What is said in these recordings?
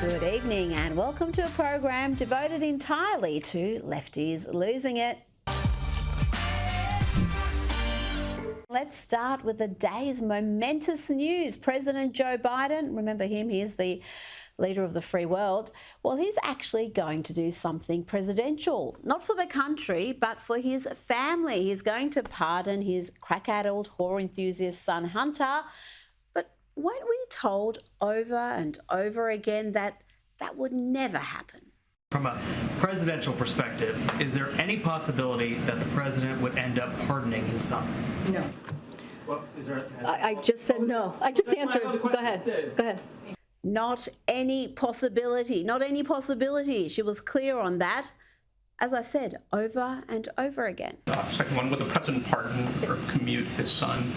Good evening and welcome to a program devoted entirely to lefties losing it. Let's start with the day's momentous news. President Joe Biden, remember him, he is the leader of the free world. Well, he's actually going to do something presidential, not for the country, but for his family. He's going to pardon his crack-addled whore enthusiast son, Hunter. But weren't we told over and over again that that would never happen? From a presidential perspective, is there any possibility that the president would end up pardoning his son? No. Well, is there? I just said no. I just answered. Go ahead. Go ahead. Not any possibility. Not any possibility. She was clear on that, as I said, over and over again. Second one, would the president pardon or commute his son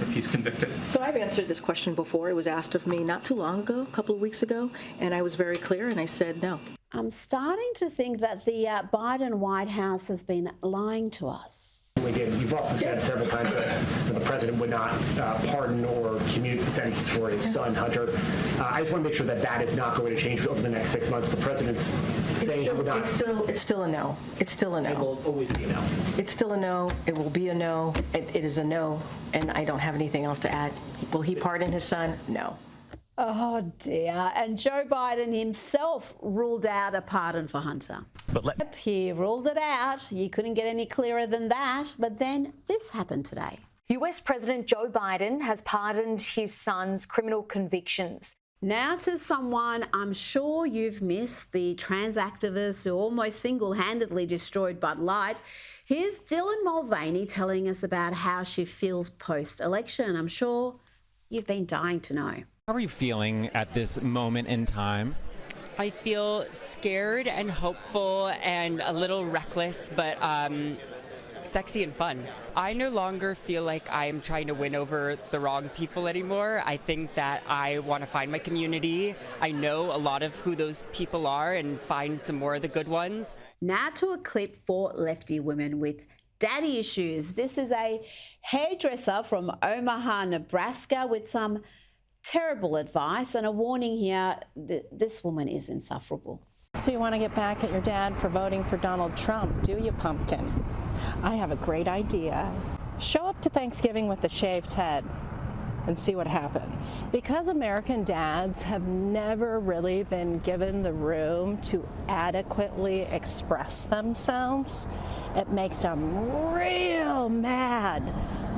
if he's convicted? So I've answered this question before. It was asked of me not too long ago, a couple of weeks ago, and I was very clear, and I said no. I'm starting to think that the Biden White House has been lying to us. Again, you've also said several times that the president would not pardon or commute the sentences for his son, Hunter. I just want to make sure that that is not going to change over the next 6 months. The president's saying he would not. It's still a no. It's still a no. It will always be a no. It's still a no. It will be a no. It is a no, and I don't have anything else to add. Will he pardon his son? No. Oh dear. And Joe Biden himself ruled out a pardon for Hunter. He ruled it out. You couldn't get any clearer than that. But then this happened today. US President Joe Biden has pardoned his son's criminal convictions. Now to someone I'm sure you've missed, the trans activist who almost single-handedly destroyed Bud Light. Here's Dylan Mulvaney telling us about how she feels post-election. I'm sure you've been dying to know. How are you feeling at this moment in time? I feel scared and hopeful and a little reckless, but sexy and fun. I no longer feel like I'm trying to win over the wrong people anymore. I think that I want to find my community. I know a lot of who those people are and find some more of the good ones. Now to a clip for lefty women with daddy issues. This is a hairdresser from Omaha, Nebraska with some terrible advice and a warning here. This woman is insufferable. So you want to get back at your dad for voting for Donald Trump, do you, pumpkin? I have a great idea. Show up to Thanksgiving with a shaved head and see what happens. Because American dads have never really been given the room to adequately express themselves, it makes them real mad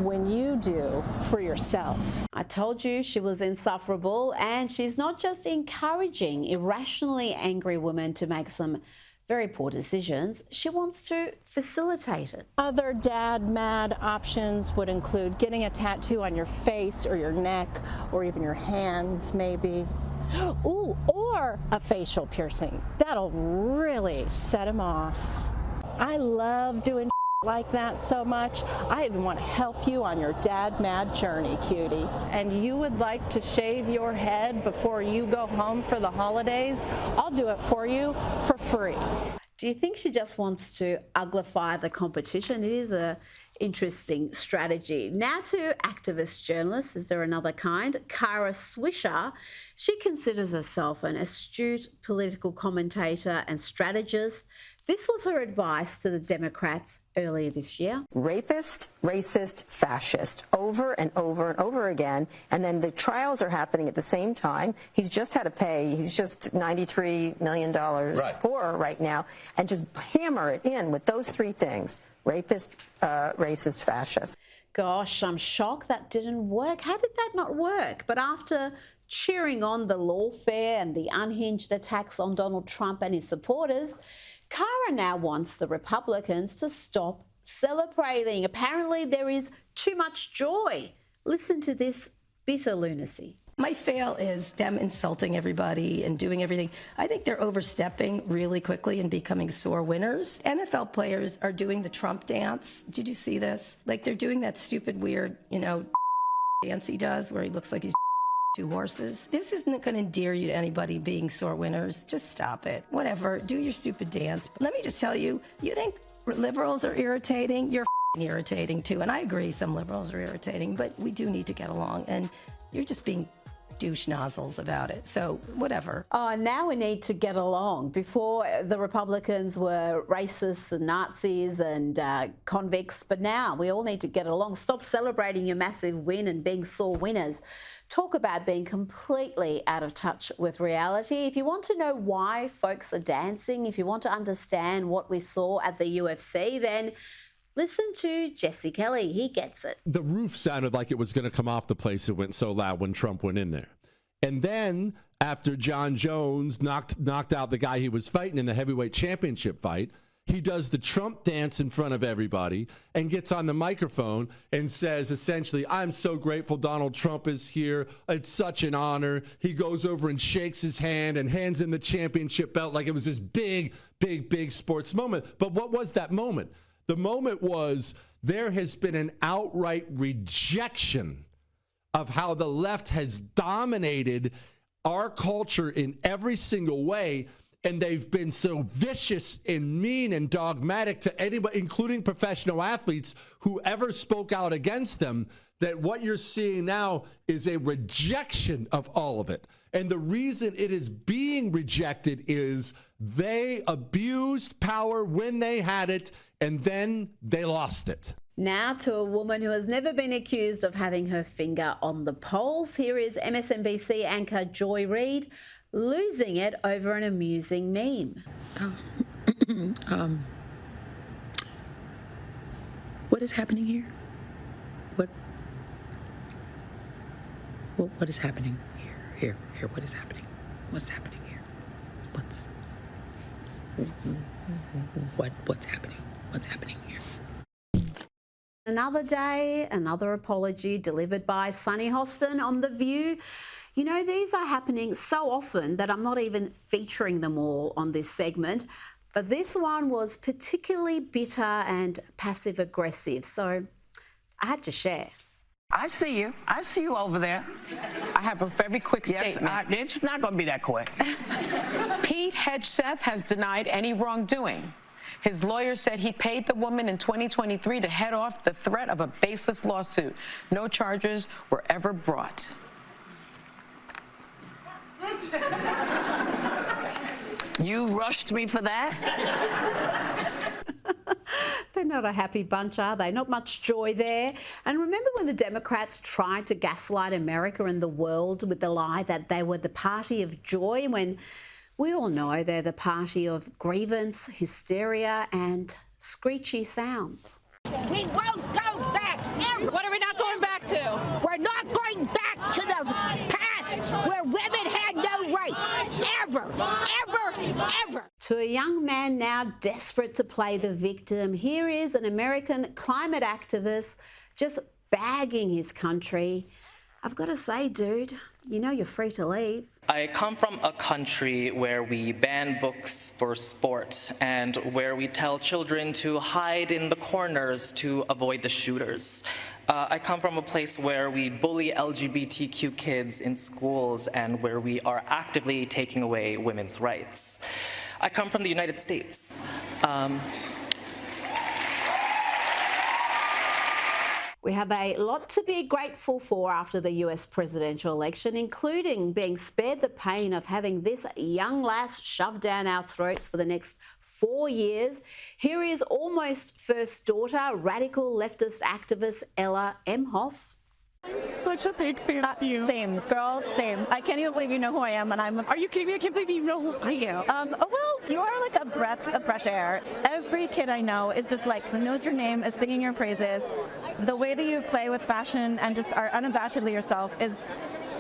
when you do for yourself. I told you she was insufferable, and she's not just encouraging irrationally angry women to make some very poor decisions. She wants to facilitate it. Other dad mad options would include getting a tattoo on your face or your neck or even your hands maybe. Ooh, or a facial piercing. That'll really set him off. I love doing like that so much. I even want to help you on your dad mad journey, cutie. And you would like to shave your head before you go home for the holidays? I'll do it for you for free. Do you think she just wants to uglify the competition? It is a interesting strategy. Now to activist journalists. Is there another kind? Kara Swisher. She considers herself an astute political commentator and strategist. This was her advice to the Democrats earlier this year. Rapist, racist, fascist, over and over and over again. And then the trials are happening at the same time. He's just had to pay, he's just $93 million poorer right now. And just hammer it in with those three things. Rapist, racist, fascist. Gosh, I'm shocked that didn't work. How did that not work? But after cheering on the lawfare and the unhinged attacks on Donald Trump and his supporters, Kara now wants the Republicans to stop celebrating. Apparently there is too much joy. Listen to this bitter lunacy. My fail is them insulting everybody and doing everything. I think they're overstepping really quickly and becoming sore winners. NFL players are doing the Trump dance. Did you see this? Like they're doing that stupid, weird, dance he does where he looks like he's two horses. This isn't going to endear you to anybody being sore winners. Just stop it. Whatever. Do your stupid dance. But let me just tell you, you think liberals are irritating? You're irritating too. And I agree some liberals are irritating, but we do need to get along. And you're just being douche nozzles about it. So whatever. Oh, now we need to get along. Before, the Republicans were racists and Nazis and convicts, but now we all need to get along. Stop celebrating your massive win and being sore winners. Talk about being completely out of touch with reality. If you want to know why folks are dancing, if you want to understand what we saw at the UFC, then listen to Jesse Kelly. He gets it. The roof sounded like it was going to come off the place. It went so loud when Trump went in there. And then after John Jones knocked out the guy he was fighting in the heavyweight championship fight, he does the Trump dance in front of everybody and gets on the microphone and says, essentially, I'm so grateful Donald Trump is here. It's such an honor. He goes over and shakes his hand and hands him the championship belt like it was this big, big, big sports moment. But what was that moment? The moment was there has been an outright rejection of how the left has dominated our culture in every single way. And they've been so vicious and mean and dogmatic to anybody, including professional athletes, who ever spoke out against them, that what you're seeing now is a rejection of all of it. And the reason it is being rejected is they abused power when they had it, and then they lost it. Now to a woman who has never been accused of having her finger on the polls. Here is MSNBC anchor Joy Reid losing it over an amusing meme. What is happening here? What is happening here? What is happening? What's happening here? What's happening? What's happening here? Another day, another apology delivered by Sunny Hostin on The View. You know, these are happening so often that I'm not even featuring them all on this segment. But this one was particularly bitter and passive-aggressive, so I had to share. I see you. I see you over there. I have a very quick statement. Yes, it's not going to be that quick. Pete Hegseth has denied any wrongdoing. His lawyer said he paid the woman in 2023 to head off the threat of a baseless lawsuit. No charges were ever brought. You rushed me for that? They're not a happy bunch, are they? Not much joy there. And remember when the Democrats tried to gaslight America and the world with the lie that they were the party of joy, when we all know they're the party of grievance, hysteria, and screechy sounds. We won't go back. What are we not going back to? We're not going back to the past where women had no rights. Ever, ever, ever. To a young man now desperate to play the victim, here is an American climate activist just bagging his country. I've got to say, dude, you know you're free to leave. I come from a country where we ban books for sport and where we tell children to hide in the corners to avoid the shooters. I come from a place where we bully LGBTQ kids in schools and where we are actively taking away women's rights. I come from the United States. We have a lot to be grateful for after the US presidential election, including being spared the pain of having this young lass shoved down our throats for the next 4 years. Here is almost first daughter, radical leftist activist Ella Emhoff. I'm such a big fan of you. Same, girl, same. I can't even believe you know who I am, and are you kidding me? I can't believe you know who I am. Well, you are like a breath of fresh air. Every kid I know is just like, knows your name, is singing your praises. The way that you play with fashion and just are unabashedly yourself is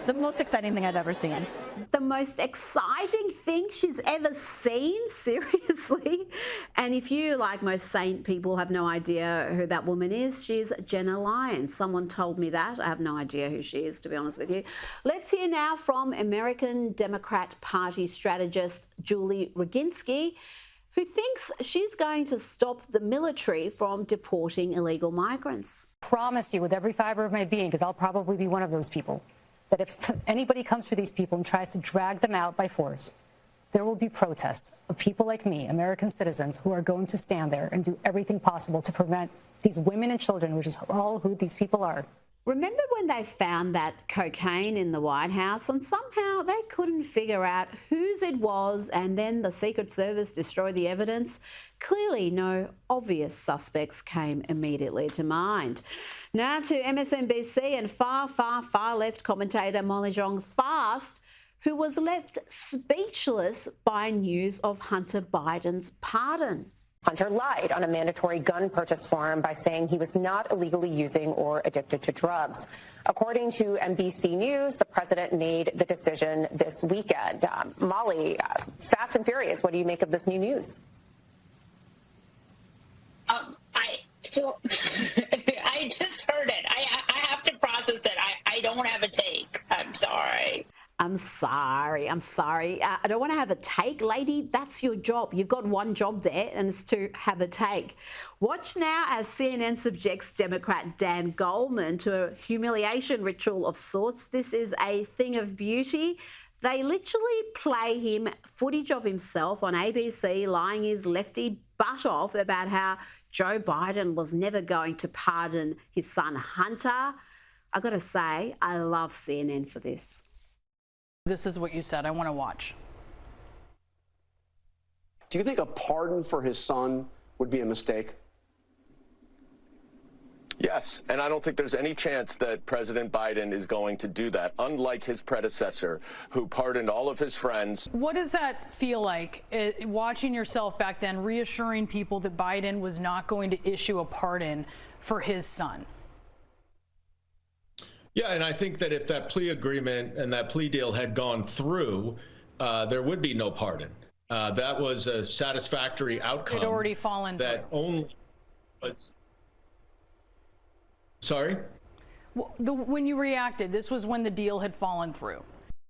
the most exciting thing I've ever seen. The most exciting thing she's ever seen? Seriously? And if you, like most sane people, have no idea who that woman is, she's Jenna Lyons. Someone told me that. I have no idea who she is, to be honest with you. Let's hear now from American Democrat Party strategist Julie Roginski, who thinks she's going to stop the military from deporting illegal migrants. Promise you with every fiber of my being, because I'll probably be one of those people, that if anybody comes for these people and tries to drag them out by force, there will be protests of people like me, American citizens, who are going to stand there and do everything possible to prevent these women and children, which is all who these people are. Remember when they found that cocaine in the White House and somehow they couldn't figure out whose it was, and then the Secret Service destroyed the evidence? Clearly no obvious suspects came immediately to mind. Now to MSNBC and far left commentator Molly Jong Fast, who was left speechless by news of Hunter Biden's pardon. Hunter lied on a mandatory gun purchase form by saying he was not illegally using or addicted to drugs. According to NBC News, the president made the decision this weekend. Molly, fast and furious, what do you make of this new news? I just heard it. I have to process it. I don't have a take. I'm sorry. I'm sorry. I don't want to have a take, lady. That's your job. You've got one job there, and it's to have a take. Watch now as CNN subjects Democrat Dan Goldman to a humiliation ritual of sorts. This is a thing of beauty. They literally play him footage of himself on ABC lying his lefty butt off about how Joe Biden was never going to pardon his son Hunter. I got to say, I love CNN for this. This is what you said. I want to watch. Do you think a pardon for his son would be a mistake? Yes, and I don't think there's any chance that President Biden is going to do that, unlike his predecessor, who pardoned all of his friends. What does that feel like, watching yourself back then, reassuring people that Biden was not going to issue a pardon for his son? Yeah, and I think that if that plea agreement and that plea deal had gone through, there would be no pardon. That was a satisfactory outcome. It had already fallen that through. Only was. Sorry? When you reacted, this was when the deal had fallen through.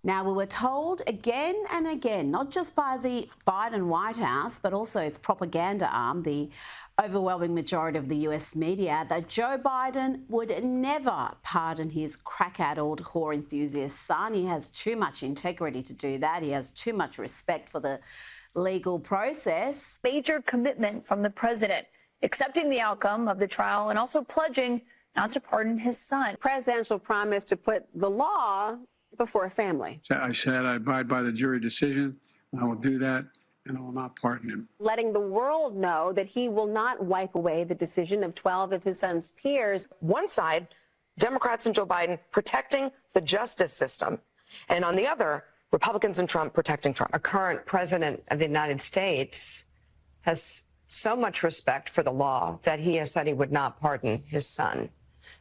Now, we were told again and again, not just by the Biden White House, but also its propaganda arm, the overwhelming majority of the US media, that Joe Biden would never pardon his crack-addled whore enthusiast son. He has too much integrity to do that. He has too much respect for the legal process. Major commitment from the president, accepting the outcome of the trial and also pledging not to pardon his son. Presidential promise to put the law before a family. I said I abide by the jury decision. I will do that, and I will not pardon him. Letting the world know that he will not wipe away the decision of 12 of his son's peers. One side, Democrats and Joe Biden protecting the justice system, and on the other, Republicans and Trump protecting Trump. Our current president of the United States has so much respect for the law that he has said he would not pardon his son.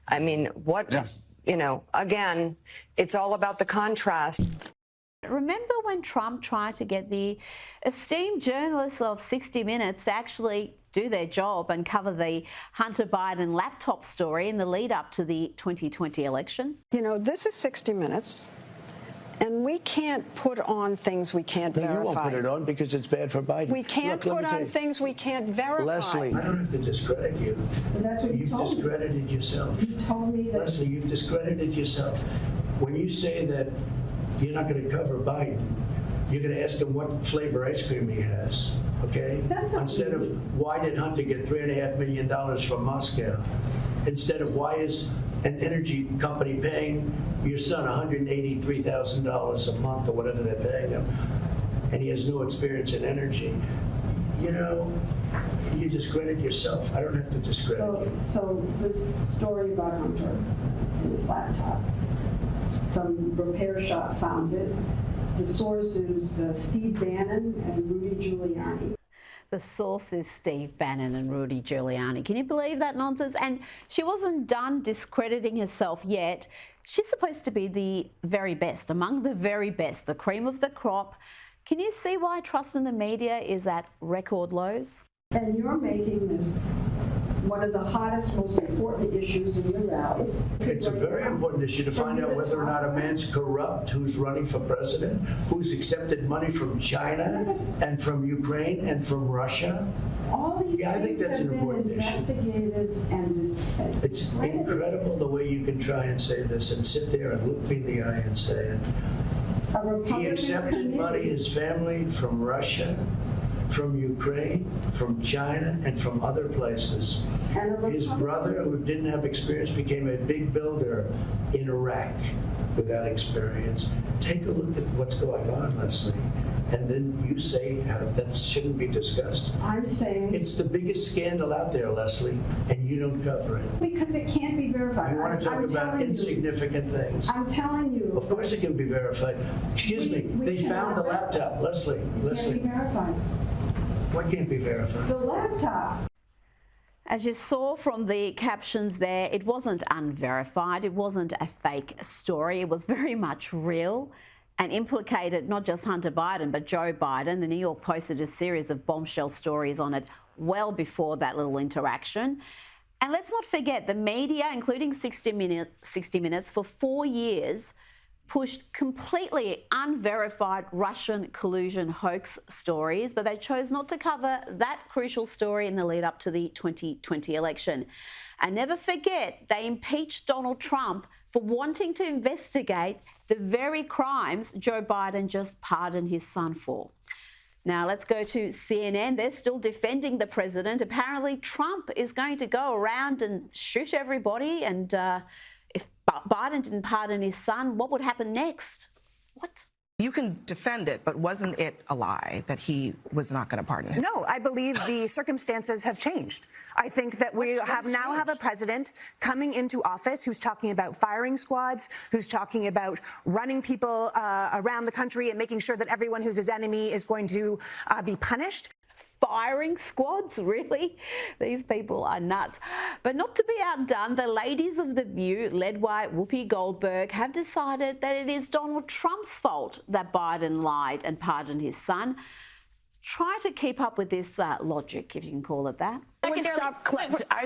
I mean, what... Yeah. You know, again, it's all about the contrast. Remember when Trump tried to get the esteemed journalists of 60 Minutes to actually do their job and cover the Hunter Biden laptop story in the lead up to the 2020 election? You know, this is 60 Minutes. And we can't put on things we can't verify. You won't put it on because it's bad for Biden. We can't put on things we can't verify. Leslie, I don't have to discredit you. And that's what you've discredited yourself. You told me that. Leslie, you've discredited yourself. When you say that you're not going to cover Biden, you're going to ask him what flavor ice cream he has, okay? Instead of why did Hunter get $3.5 million from Moscow? Instead of why is an energy company paying your son $183,000 a month or whatever they're paying him, and he has no experience in energy. You know, you discredit yourself. I don't have to discredit you. So this story about Hunter and his laptop, some repair shop found it. The source is Steve Bannon and Rudy Giuliani. The source is Steve Bannon and Rudy Giuliani. Can you believe that nonsense? And she wasn't done discrediting herself yet. She's supposed to be the very best, among the very best, the cream of the crop. Can you see why trust in the media is at record lows? And you're making this one of the hottest, most important issues in your rallies. It's a very important issue to find out whether or not a man's corrupt who's running for president, who's accepted money from China and from Ukraine and from Russia. All these I think things that's have an been important issue. investigated and It's incredible the way you can try and say this and sit there and look me in the eye and say it. He accepted money, his family, from Russia, from Ukraine, from China, and from other places. His brother, who didn't have experience, became a big builder in Iraq without experience. Take a look at what's going on, Leslie. And then you say that shouldn't be discussed. I'm saying it's the biggest scandal out there, Leslie, and you don't cover it. Because it can't be verified. You want to talk about insignificant things. I'm telling you. Of course it can be verified. Excuse me, they found the laptop. Leslie. It can't be verified. What can't be verified? The laptop. As you saw from the captions there, it wasn't unverified. It wasn't a fake story. It was very much real and implicated not just Hunter Biden, but Joe Biden. The New York Post did a series of bombshell stories on it well before that little interaction. And let's not forget, the media, including 60 Minutes, for 4 years, pushed completely unverified Russian collusion hoax stories, but they chose not to cover that crucial story in the lead up to the 2020 election. And never forget, they impeached Donald Trump for wanting to investigate the very crimes Joe Biden just pardoned his son for. Now, let's go to CNN. They're still defending the president. Apparently, Trump is going to go around and shoot everybody. And if Biden didn't pardon his son, what would happen next? What? You can defend it, but wasn't it a lie that he was not going to pardon him? No, I believe the circumstances have changed. I think that we now have a president coming into office who's talking about firing squads, who's talking about running people around the country and making sure that everyone who's his enemy is going to be punished. Firing squads, really? These people are nuts. But not to be outdone, the ladies of The View, led by Whoopi Goldberg, have decided that it is Donald Trump's fault that Biden lied and pardoned his son. Try to keep up with this logic, if you can call it that. I'd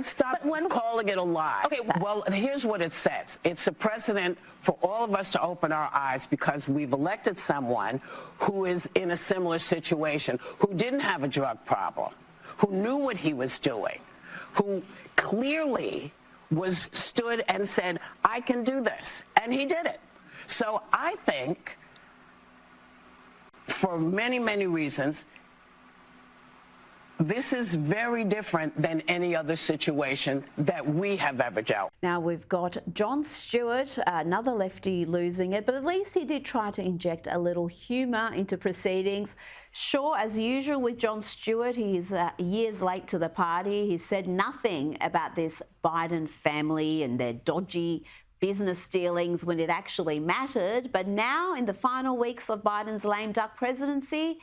stop calling it a lie. Okay. Well, here's what it says. It's a precedent for all of us to open our eyes because we've elected someone who is in a similar situation, who didn't have a drug problem, who knew what he was doing, who clearly stood and said, I can do this. And he did it. So I think, for many, many reasons, this is very different than any other situation that we have ever dealt. Now we've got Jon Stewart, another lefty, losing it, but at least he did try to inject a little humour into proceedings. Sure, as usual with Jon Stewart, he's years late to the party. He said nothing about this Biden family and their dodgy business dealings when it actually mattered. But now, in the final weeks of Biden's lame duck presidency,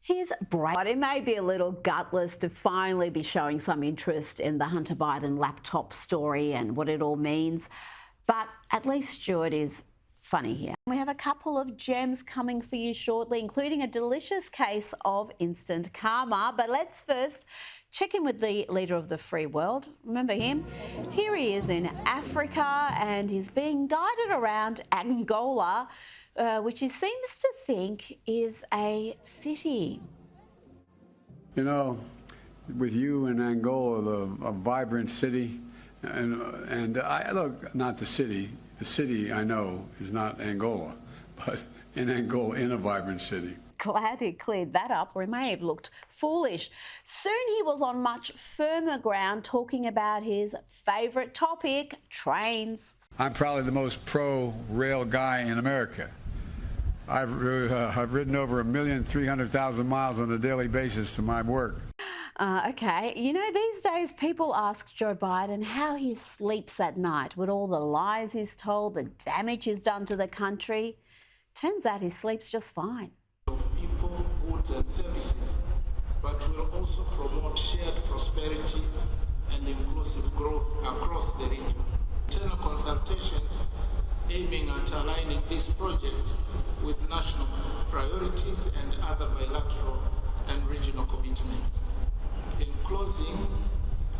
he's brave. It may be a little gutless to finally be showing some interest in the Hunter Biden laptop story and what it all means, but at least Stewart is funny here. We have a couple of gems coming for you shortly, including a delicious case of instant karma. But let's first check in with the leader of the free world. Remember him? Here he is in Africa, and he's being guided around Angola, which he seems to think is a city. You know, with you in Angola, a vibrant city, and I look, not the city. The city I know is not Angola, but in Angola, in a vibrant city. Glad he cleared that up, or he may have looked foolish. Soon he was on much firmer ground, talking about his favourite topic, trains. I'm probably the most pro-rail guy in America. I've ridden over 1,300,000 miles on a daily basis to my work. Okay, you know, these days people ask Joe Biden how he sleeps at night with all the lies he's told, the damage he's done to the country. Turns out he sleeps just fine. People, goods and services, but will also promote shared prosperity and inclusive growth across the region. Internal consultations aiming at aligning this project with national priorities and other bilateral and regional commitments. In closing,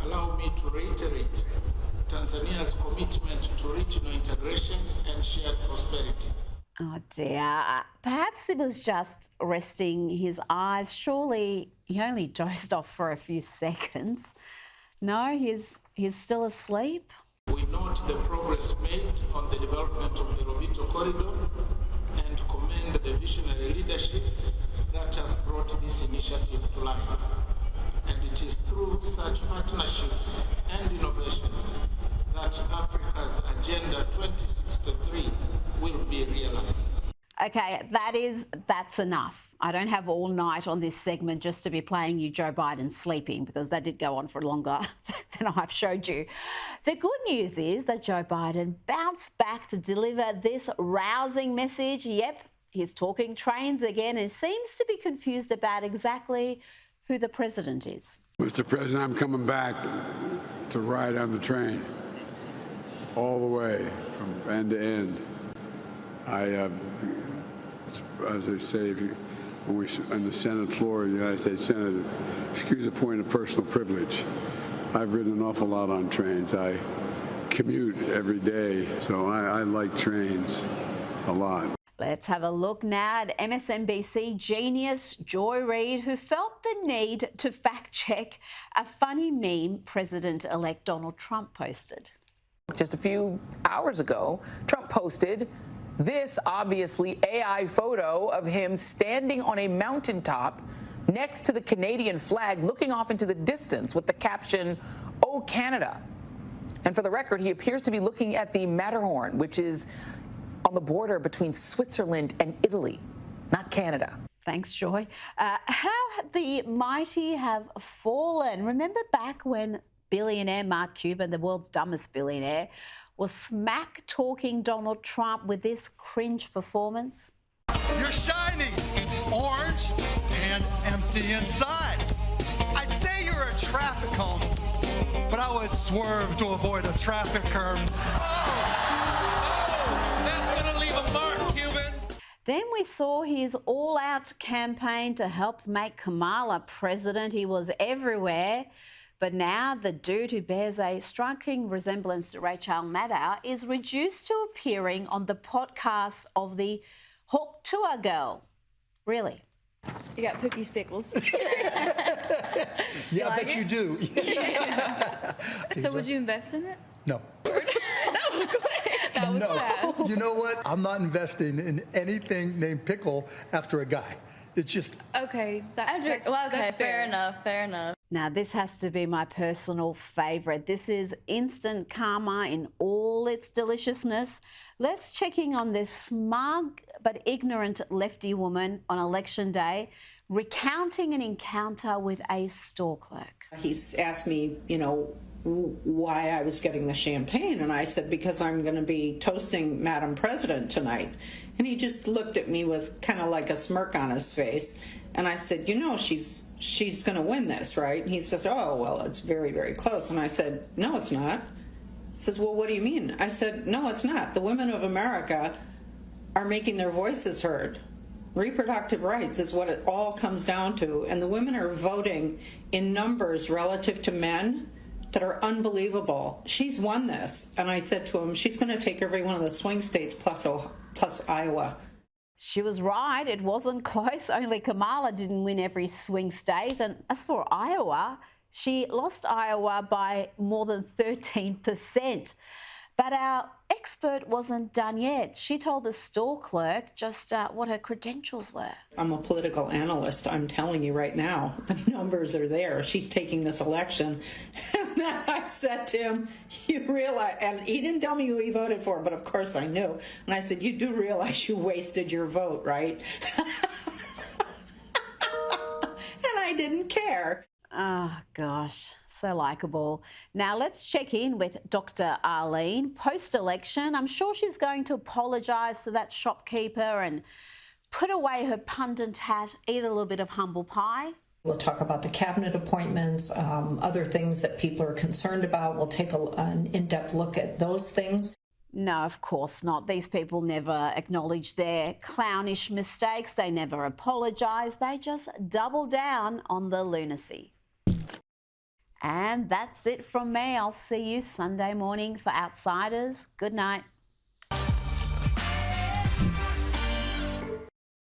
allow me to reiterate Tanzania's commitment to regional integration and shared prosperity. Oh dear, perhaps it was just resting his eyes. Surely he only dozed off for a few seconds. No, he's still asleep. We note the progress made on the development of the Lobito corridor and commend the visionary leadership that has brought this initiative initiative to life. And it is through such partnerships and innovations that Africa's Agenda 2063 will be realized. Okay, that's enough. I don't have all night on this segment just to be playing you Joe Biden sleeping, because that did go on for longer than I've showed you. The good news is that Joe Biden bounced back to deliver this rousing message. Yep, he's talking trains again and seems to be confused about exactly who the president is. Mr. President, I'm coming back to ride on the train all the way from end to end. As I say, when we on the Senate floor of the United States Senate, excuse the point of personal privilege. I've ridden an awful lot on trains. I commute every day, so I like trains a lot. Let's have a look now at MSNBC genius Joy Reid, who felt the need to fact-check a funny meme President-elect Donald Trump posted. Just a few hours ago, Trump posted this obviously AI photo of him standing on a mountaintop next to the Canadian flag, looking off into the distance with the caption, "Oh, Canada." And for the record, he appears to be looking at the Matterhorn, which is on the border between Switzerland and Italy, not Canada. Thanks, Joy. How the mighty have fallen. Remember back when billionaire Mark Cuban, the world's dumbest billionaire, was smack-talking Donald Trump with this cringe performance? You're shiny, orange, and empty inside. I'd say you're a traffic cone, but I would swerve to avoid a traffic curve. That's gonna leave a mark, Cuban. Then we saw his all-out campaign to help make Kamala president. He was everywhere. But now the dude who bears a striking resemblance to Rachel Maddow is reduced to appearing on the podcast of the Hawk Tour Girl. Really? You got Pookie's Pickles. Yeah, I bet you do. So would you invest in it? No. That was quick. That was fast. You know what? I'm not investing in anything named Pickle after a guy. It's just... Okay. That's fair enough. Fair enough. Now, this has to be my personal favourite. This is instant karma in all its deliciousness. Let's check in on this smug but ignorant lefty woman on election day, recounting an encounter with a store clerk. He's asked me, why I was getting the champagne, and I said, because I'm going to be toasting Madam President tonight. And he just looked at me with kind of like a smirk on his face. And I said, she's going to win this, right? And he says, oh, well, it's very, very close. And I said, no, it's not. He says, well, what do you mean? I said, no, it's not. The women of America are making their voices heard. Reproductive rights is what it all comes down to. And the women are voting in numbers relative to men that are unbelievable. She's won this. And I said to him, she's going to take every one of the swing states plus Iowa. She was right. It wasn't close. Only Kamala didn't win every swing state. And as for Iowa, she lost Iowa by more than 13%. But our expert wasn't done yet. She told the store clerk just what her credentials were. I'm a political analyst. I'm telling you right now, the numbers are there. She's taking this election. And then I said to him, you realize, and he didn't tell me who he voted for, but of course I knew. And I said, you do realize you wasted your vote, right? And I didn't care. Oh, gosh. So likeable. Now let's check in with Dr. Arlene. Post-election, I'm sure she's going to apologise to that shopkeeper and put away her pundit hat, eat a little bit of humble pie. We'll talk about the cabinet appointments, other things that people are concerned about. We'll take an in-depth look at those things. No, of course not. These people never acknowledge their clownish mistakes. They never apologise. They just double down on the lunacy. And that's it from me. I'll see you Sunday morning for Outsiders. Good night.